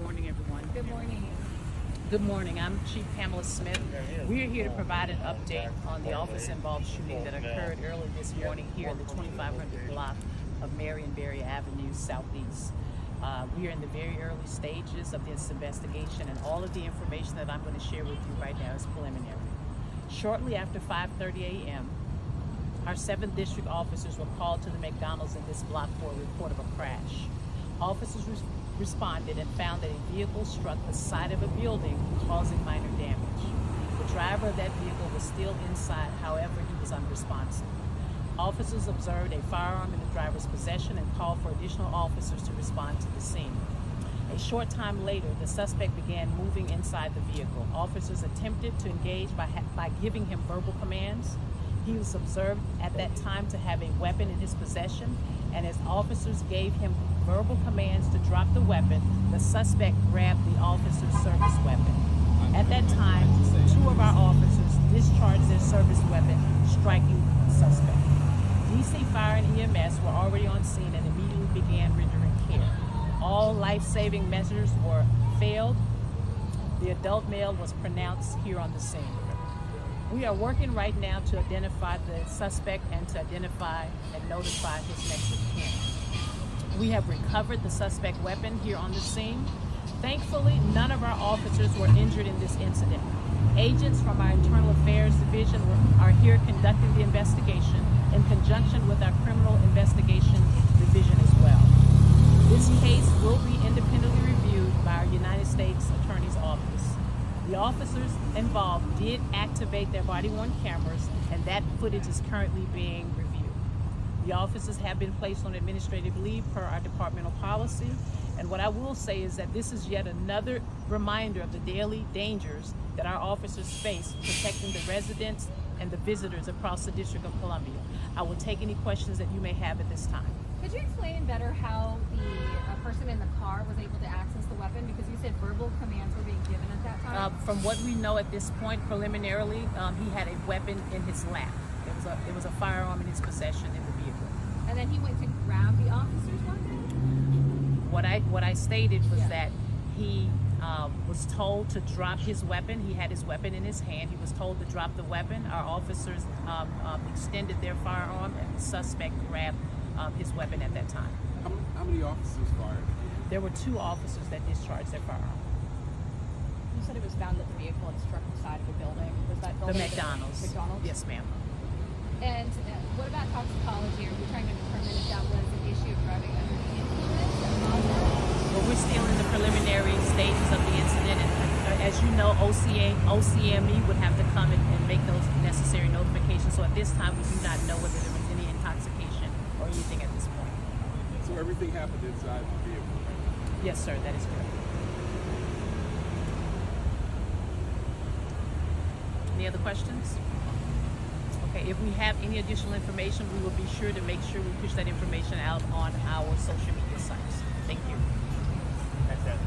morning, everyone. Good morning. Good morning. I'm Chief Pamela Smith. We are here to provide an update on the officer-involved shooting that occurred early this morning here in the 2500 block of Marion Barry Avenue, Southeast. We are in the very early stages of this investigation, and all of the information that I'm going to share with you right now is preliminary. Shortly after 5:30 a.m., our 7th District officers were called to the McDonald's in this block for a report of a crash. Officers responded and found that a vehicle struck the side of a building, causing minor damage. The driver of that vehicle was still inside, however, he was unresponsive. Officers observed a firearm in the driver's possession and called for additional officers to respond to the scene. A short time later, the suspect began moving inside the vehicle. Officers attempted to engage by giving him verbal commands. He was observed at that time to have a weapon in his possession, and as officers gave him verbal commands to drop the weapon, the suspect grabbed the officer's service weapon. At that time, 2 of our officers discharged their service weapon, striking the suspect. DC Fire and EMS were already on scene and immediately began rendering care. All life-saving measures were failed. The adult male was pronounced here on the scene. We are working right now to identify the suspect and to identify and notify his next of kin. We have recovered the suspect weapon here on the scene. Thankfully, none of our officers were injured in this incident. Agents from our Internal Affairs Division are here conducting the investigation in conjunction with our Criminal Investigation Division as well. This case will be independently reviewed by our United States Attorney's Office. The officers involved did activate their body-worn cameras, and that footage is currently being reviewed. The officers have been placed on administrative leave per our departmental policy, and what I will say is that this is yet another reminder of the daily dangers that our officers face protecting the residents and the visitors across the District of Columbia. I will take any questions that you may have at this time. Could you explain better how the person in the car was able to access the weapon? Because you said verbal commands were being given at that time. From what we know at this point, preliminarily, he had a weapon in his lap. There was a firearm in his possession in the vehicle. And then he went to grab the officer's weapon? What I stated was that he was told to drop his weapon. He had his weapon in his hand. He was told to drop the weapon. Our officers extended their firearm, and the suspect grabbed his weapon at that time. How many officers fired? There were 2 officers that discharged their firearm. You said it was found that the vehicle had struck the side of the building. Was that building? The McDonald's. McDonald's? Yes, ma'am. And what about toxicology? Are you trying to determine if that was an issue of driving under the influence? Well, we're still in the preliminary stages of the incident, and as you know, OCME would have to come and make those necessary notifications. So at this time, we do not know whether there was any intoxication or anything at this point. So everything happened inside the vehicle, right? Yes, sir, that is correct. Any other questions? Okay, if we have any additional information, we will be sure to make sure we push that information out on our social media sites. Thank you. That's it.